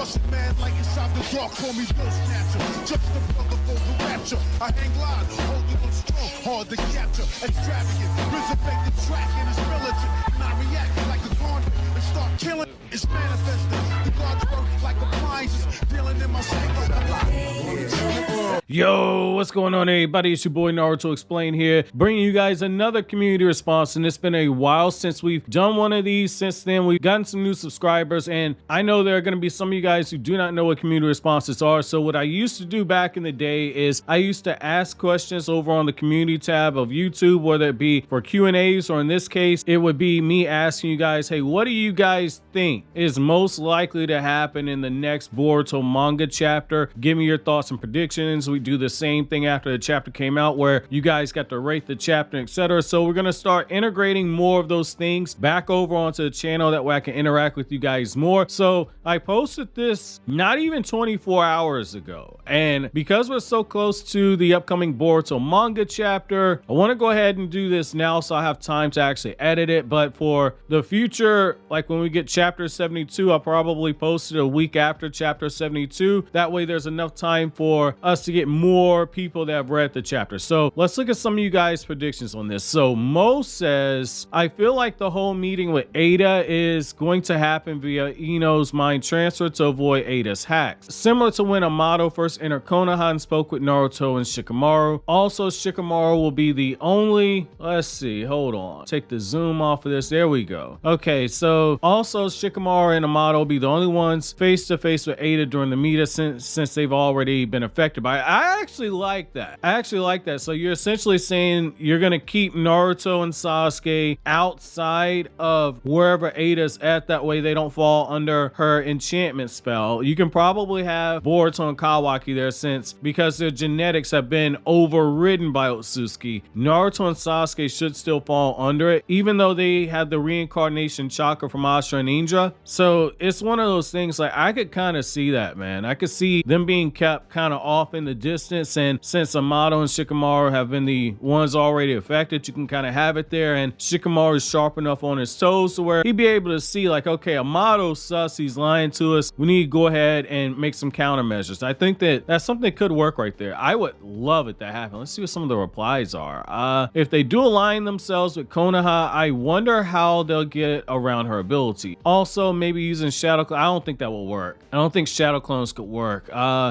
Russian man like inside the dark, call me Bill Snatcher. Just the brother for the rapture. I hang glide, holding on strong, hard to capture. Extravagant, resurrect the track and it's militant. And I react like a convict and start killing. It's manifesting. The God's work like appliances, dealing in my sleep like a lot. Yo, what's going on, everybody? It's your boy Naruto Explain here, bringing you guys another community response. And it's been a while since we've done one of these. Since then, we've gotten some new subscribers, and I know there are going to be some of you guys who do not know what community responses are. So what I used to do back in the day is I used to ask questions over on the community tab of YouTube, whether it be for Q&As or in this case, it would be me asking you guys, hey, what do you guys think is most likely to happen in the next Boruto manga chapter? Give me your thoughts and predictions. We do the same thing after the chapter came out where you guys got to rate the chapter, etc. So we're going to start integrating more of those things back over onto the channel. That way I can interact with you guys more. So I posted this not even 24 hours ago. And because we're so close to the upcoming Boruto manga chapter, I want to go ahead and do this now so I have time to actually edit it. But for the future, like when we get chapter 72, I'll probably post it a week after chapter 72. That way there's enough time for us to get more people that have read the chapter. So let's look at some of you guys' predictions on this. So Mo says, I feel like the whole meeting with Ada is going to happen via Ino's mind transfer to avoid Ada's hacks. Similar to when Amado first entered Konoha and spoke with Naruto and Shikamaru. Also, Shikamaru will be the only, let's see, hold on. Take the zoom off of this. There we go. Okay, so also Shikamaru and Amado will be the only ones face to face with Ada during the meet since they've already been affected by it. I actually like that. So you're essentially saying you're going to keep Naruto and Sasuke outside of wherever Ada's at. That way they don't fall under her enchantment spell. You can probably have Boruto and Kawaki there because their genetics have been overridden by Otsutsuki. Naruto and Sasuke should still fall under it, even though they have the reincarnation chakra from Ashura and Indra. So it's one of those things, like I could kind of see that, man. I could see them being kept kind of off in the distance, and since Amado and Shikamaru have been the ones already affected, you can kind of have it there, and Shikamaru is sharp enough on his toes to where he'd be able to see like, okay, Amado sus, he's lying to us, we need to go ahead and make some countermeasures. I think that that's something that could work right there. I would love it to happen. Let's see what some of the replies are. If they do align themselves with Konoha, I wonder how they'll get around her ability. Also, maybe using shadow clones. I don't think that will work. I don't think shadow clones could work.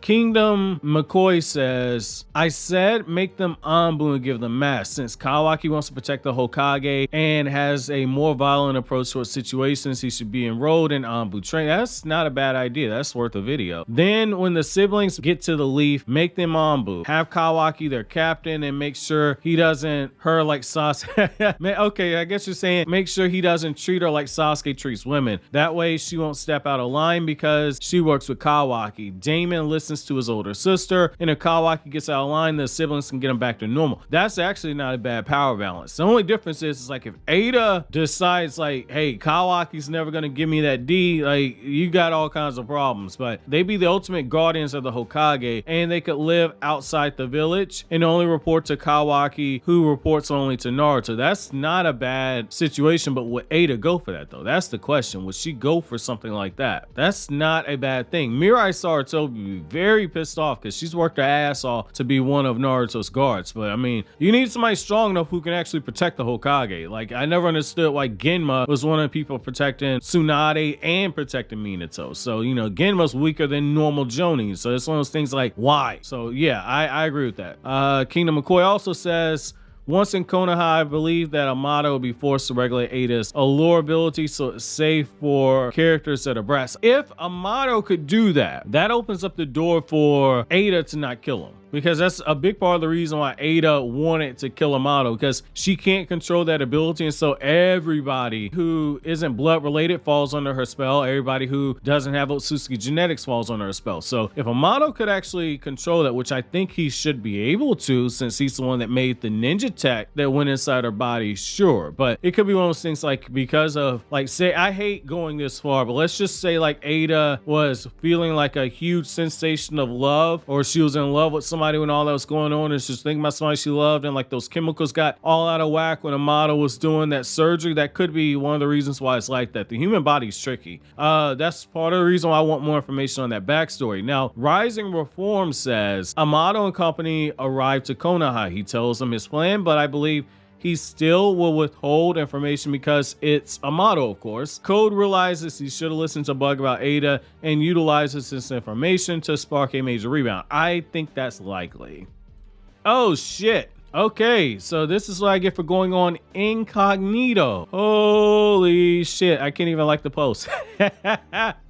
Kingdom McCoy says, I said make them Anbu and give them mass. Since Kawaki wants to protect the Hokage and has a more violent approach towards situations, he should be enrolled in Anbu training. That's not a bad idea. That's worth a video. Then when the siblings get to the leaf, make them Anbu. Have Kawaki their captain and make sure he doesn't her like Sasuke. Okay, I guess you're saying make sure he doesn't treat her like Sasuke treats women. That way she won't step out of line because she works with Kawaki. Daemon listens to his older sister, and if Kawaki gets out of line, the siblings can get him back to normal. That's actually not a bad power balance. The only difference is like if Ada decides like, hey, Kawaki's never gonna give me that D, like you got all kinds of problems. But they be the ultimate guardians of the Hokage, and they could live outside the village and only report to Kawaki, who reports only to Naruto. That's not a bad situation, but would Ada go for that though? That's the question. Would she go for something like that? That's not a bad thing. Mirai Sarutobi would be very pissed off because she's worked her ass off to be one of Naruto's guards. But I mean, you need somebody strong enough who can actually protect the Hokage. Like I never understood why Genma was one of the people protecting Tsunade and protecting Minato. So you know, Genma's weaker than normal Jonin. So it's one of those things like, why? So yeah, I agree with that. Kingdom McCoy also says, once in Konoha, I believe that Amado will be forced to regulate Ada's allure ability, so it's safe for characters that are brats. If Amado could do that, that opens up the door for Ada to not kill him. Because that's a big part of the reason why Ada wanted to kill Amado, because she can't control that ability, and so everybody who isn't blood related falls under her spell. Everybody who doesn't have Otsutsuki genetics falls under her spell. So if Amado could actually control that, which I think he should be able to, since he's the one that made the ninja tech that went inside her body, sure. But it could be one of those things like, because of like, say, I hate going this far, but let's just say like Ada was feeling like a huge sensation of love, or she was in love with somebody somebody when all that was going on, and just thinking about somebody she loved, and like those chemicals got all out of whack when Amado was doing that surgery. That could be one of the reasons why it's like that. The human body's tricky. That's part of the reason why I want more information on that backstory. Now, Rising Reform says Amado and company arrived to Konoha. He tells them his plan, but I believe he still will withhold information because it's Amado, of course. Code realizes he should have listened to Bug about Ada and utilizes this information to spark a major rebound. I think that's likely. Oh shit. Okay, so this is what I get for going on incognito. Holy shit, I can't even like the post.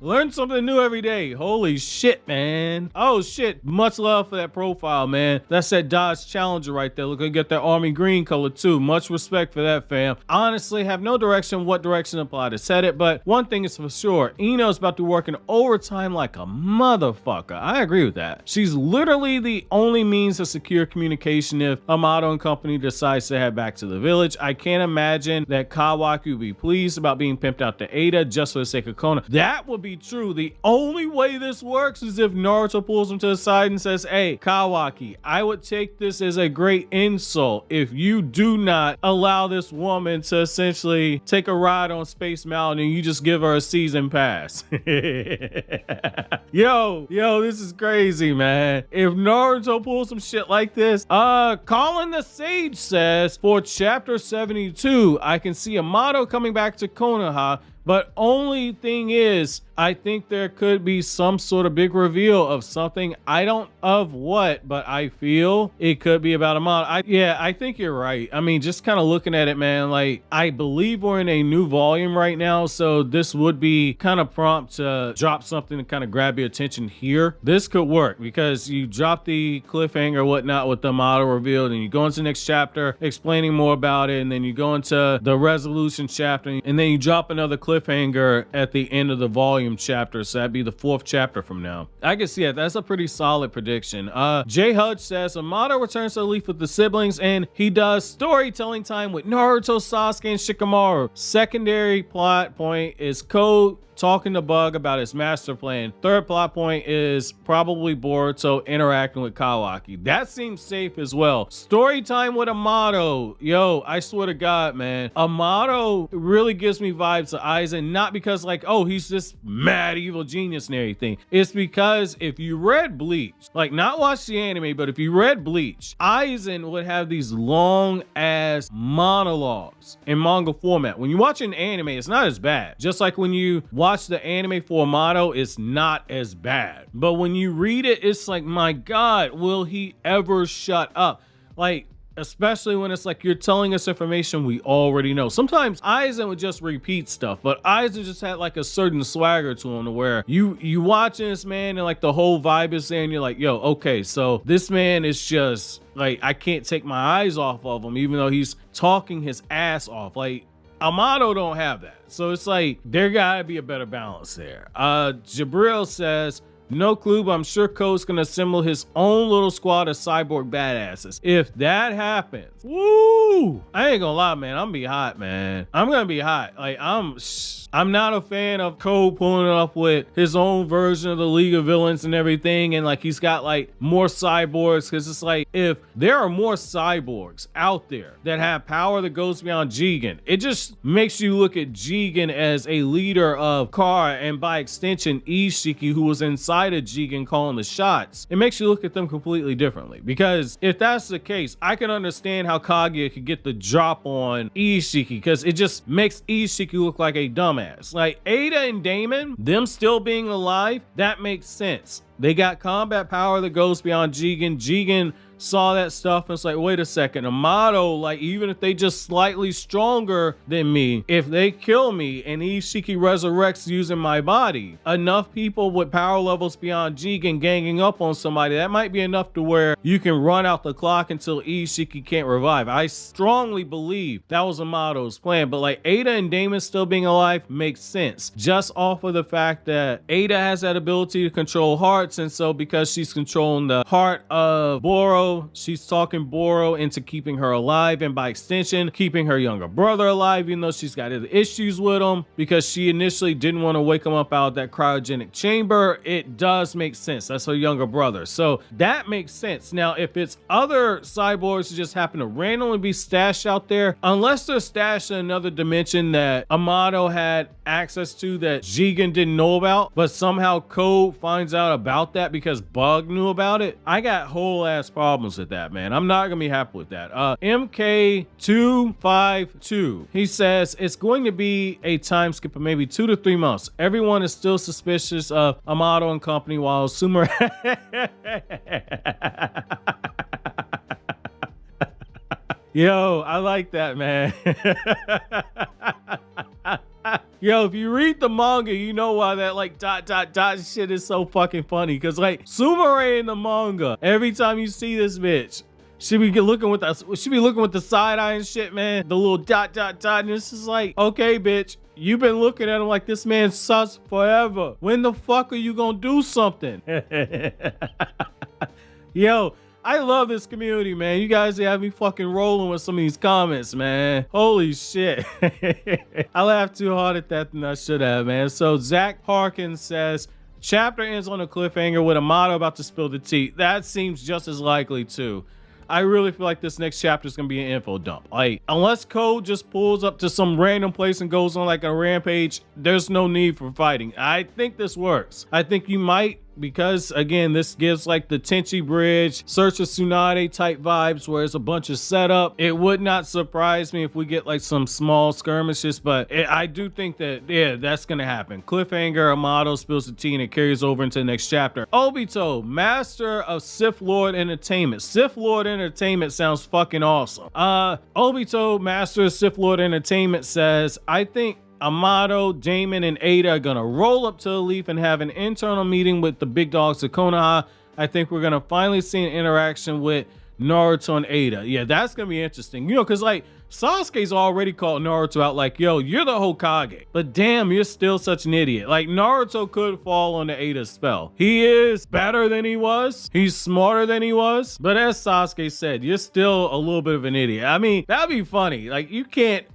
Learn something new every day. Holy shit, man. Oh shit, much love for that profile, man. That's that Dodge Challenger right there. Look, I get that army green color too. Much respect for that, fam. Honestly, have no direction what direction apply to set it, but one thing is for sure, Ino's about to work in overtime like a motherfucker. I agree with that. She's literally the only means of secure communication if Amado and company decides to head back to the village. I can't imagine that Kawaki would be pleased about being pimped out to Ada just for the sake of Konoha. That would be true. The only way this works is if Naruto pulls him to the side and says, hey, Kawaki, I would take this as a great insult if you do not allow this woman to essentially take a ride on Space Mountain and you just give her a season pass. Yo, this is crazy, man. If Naruto pulls some shit like this, Colin the Sage says, for chapter 72, I can see Amado coming back to Konoha, but only thing is, I think there could be some sort of big reveal of something. I don't of what, but I feel it could be about Amado. I think you're right. I mean, just kind of looking at it, man, like I believe we're in a new volume right now, so this would be kind of prompt to drop something to kind of grab your attention here. This could work because you drop the cliffhanger or whatnot with the Amado revealed, and you go into the next chapter explaining more about it, and then you go into the resolution chapter, and then you drop another cliffhanger at the end of the volume chapter, so that'd be the 4th chapter from now. I can see it. That's a pretty solid prediction. Jay Hudge says Amado returns to the Leaf with the siblings, and he does storytelling time with Naruto, Sasuke, and Shikamaru. Secondary plot point is Code talking to Bug about his master plan. Third plot point is probably Boruto interacting with Kawaki. That seems safe as well. Story time with Amado. Yo, I swear to God, man. Amado really gives me vibes of Aizen, not because like, oh, he's this mad evil genius and everything. It's because if you read Bleach, like not watch the anime, but if you read Bleach, Aizen would have these long ass monologues in manga format. When you watch an anime, it's not as bad. Just like when you watch the anime for Amado, it's not as bad. But when you read it, it's like, my God, will he ever shut up? Like, especially when it's like you're telling us information we already know. Sometimes Aizen would just repeat stuff, but Aizen just had like a certain swagger to him to where you watching this man and like the whole vibe is there and you're like, yo, okay, so this man is just like, I can't take my eyes off of him even though he's talking his ass off. Like, Amado don't have that. So it's like, there gotta be a better balance there. Jabril says, no clue, but I'm sure Code's gonna assemble his own little squad of cyborg badasses. If that happens, woo! I ain't gonna lie, man. I'm gonna be hot, man. I'm gonna be hot. Like, I'm not a fan of Code pulling up with his own version of the League of Villains and everything, and like he's got like more cyborgs, because it's like, if there are more cyborgs out there that have power that goes beyond Jigen, it just makes you look at Jigen as a leader of Kara, and by extension Ishiki, who was inside of Jigen calling the shots. It makes you look at them completely differently, because if that's the case, I can understand how Kaguya could get the drop on Ishiki, because it just makes Ishiki look like a dumbass. Like Ada and Daemon, them still being alive, that makes sense. They got combat power that goes beyond Jigen. Jigen saw that stuff and it's like, wait a second, Amado, like even if they just slightly stronger than me, if they kill me and Ishiki resurrects using my body, enough people with power levels beyond Jigen ganging up on somebody, that might be enough to where you can run out the clock until Ishiki can't revive. I strongly believe that was Amado's plan, but like Ada and Daemon still being alive makes sense, just off of the fact that Ada has that ability to control hearts, and so because she's controlling the heart of Boro Boro. She's talking Boro into keeping her alive, and by extension, keeping her younger brother alive, even though she's got issues with him, because she initially didn't want to wake him up out of that cryogenic chamber. It does make sense. That's her younger brother. So that makes sense. Now, if it's other cyborgs who just happen to randomly be stashed out there, unless they're stashed in another dimension that Amado had access to that Jigen didn't know about, but somehow Code finds out about that because Bug knew about it, I got whole ass problems with that, man. I'm not gonna be happy with that. MK252, he says it's going to be a time skip of maybe 2 to 3 months. Everyone is still suspicious of Amado and company, while Sumer Yo, I like that, man. Yo, if you read the manga, you know why that like ... shit is so fucking funny. Cause like Sumire in the manga, every time you see this bitch, she be looking with the side eye and shit, man. The little ... and it's just like, okay, bitch, you've been looking at him like this man's sus forever. When the fuck are you gonna do something? Yo, I love this community, man. You guys have me fucking rolling with some of these comments, man. Holy shit. I laughed too hard at that than I should have, man. So Zach Harkins says, chapter ends on a cliffhanger with Amado about to spill the tea. That seems just as likely too. I really feel like this next chapter is going to be an info dump. Like, unless Code just pulls up to some random place and goes on like a rampage, there's no need for fighting. I think this works. I think you might, because again, this gives like the Tenchi Bridge, Search of Tsunade type vibes where it's a bunch of setup. It would not surprise me if we get like some small skirmishes, but I do think that, yeah, that's gonna happen. Cliffhanger, Amado spills the tea and it carries over into the next chapter. Obito, Master of Sith Lord Entertainment. Sith Lord Entertainment sounds fucking awesome. Obito, Master of Sith Lord Entertainment says, I think Amado, Daemon, and Ada are gonna roll up to the Leaf and have an internal meeting with the big dogs of Konoha. I think we're gonna finally see an interaction with Naruto and Ada. Yeah, that's gonna be interesting. You know, because like Sasuke's already called Naruto out like, yo, you're the Hokage, but damn, you're still such an idiot. Like, Naruto could fall under Ada's spell. He is better than he was. He's smarter than he was. But as Sasuke said, you're still a little bit of an idiot. I mean, that'd be funny. Like, you can't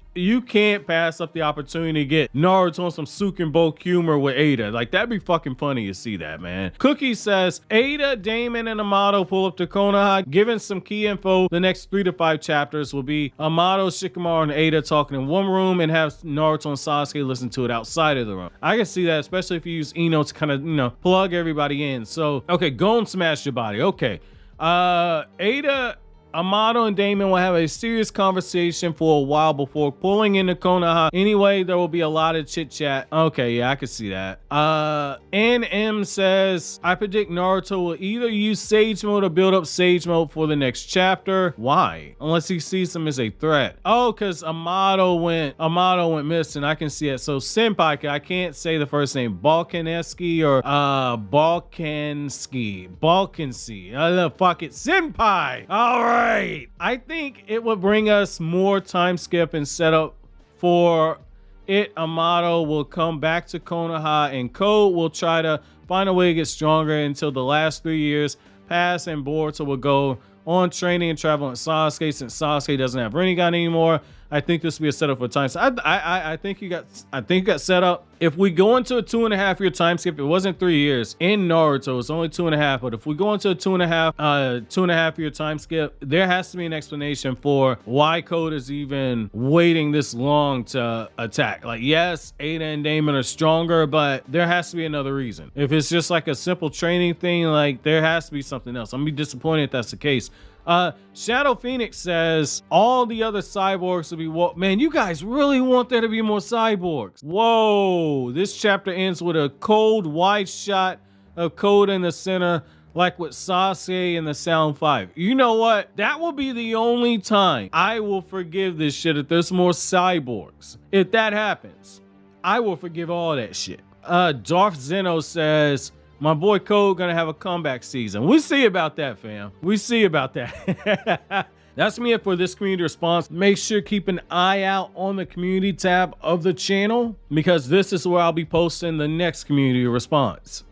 pass up the opportunity to get Naruto on some Sukenbo humor with Ada. Like, that'd be fucking funny to see that, man. Cookie says, Ada, Daemon, and Amado pull up to Konoha. Given some key info, the next 3 to 5 chapters will be Amado, Shikamaru, and Ada talking in one room and have Naruto and Sasuke listen to it outside of the room. I can see that, especially if you use Ino to kind of, you know, plug everybody in. So, okay, go and smash your body. Okay. Ada, Amado, and Daemon will have a serious conversation for a while before pulling into Konoha. Anyway, there will be a lot of chit chat. Okay, yeah, I can see that. NM says, I predict Naruto will either use Sage Mode or build up Sage Mode for the next chapter. Why? Unless he sees him as a threat. Oh, because Amado went missing. I can see it. So Senpai, I can't say the first name, Balkansky or Balkansky. Fuck it. Senpai! Alright. I think it would bring us more time skip and setup for it. Amado will come back to Konoha and Code will try to find a way to get stronger until the last 3 years pass and Boruto will go on training and travel with Sasuke since Sasuke doesn't have Rinnegan anymore. I think this will be a setup for time. So I think you got set up. If we go into a 2.5 year time skip, it wasn't 3 years in Naruto. It's only 2.5. But if we go into a 2.5 year time skip, there has to be an explanation for why Code is even waiting this long to attack. Like, yes, Ada and Daemon are stronger, but there has to be another reason. If it's just like a simple training thing, like there has to be something else. I'm gonna be disappointed if that's the case. Shadow Phoenix says all the other cyborgs will be man, you guys really want there to be more cyborgs. Whoa, this chapter ends with a cold wide shot of Code in the center, like with Sasuke in the Sound 5. You know what? That will be the only time I will forgive this shit if there's more cyborgs. If that happens, I will forgive all that shit. Darth Zeno says, my boy Code gonna have a comeback season. We see about that, fam. We see about that. That's me for this community response. Make sure keep an eye out on the community tab of the channel because this is where I'll be posting the next community response.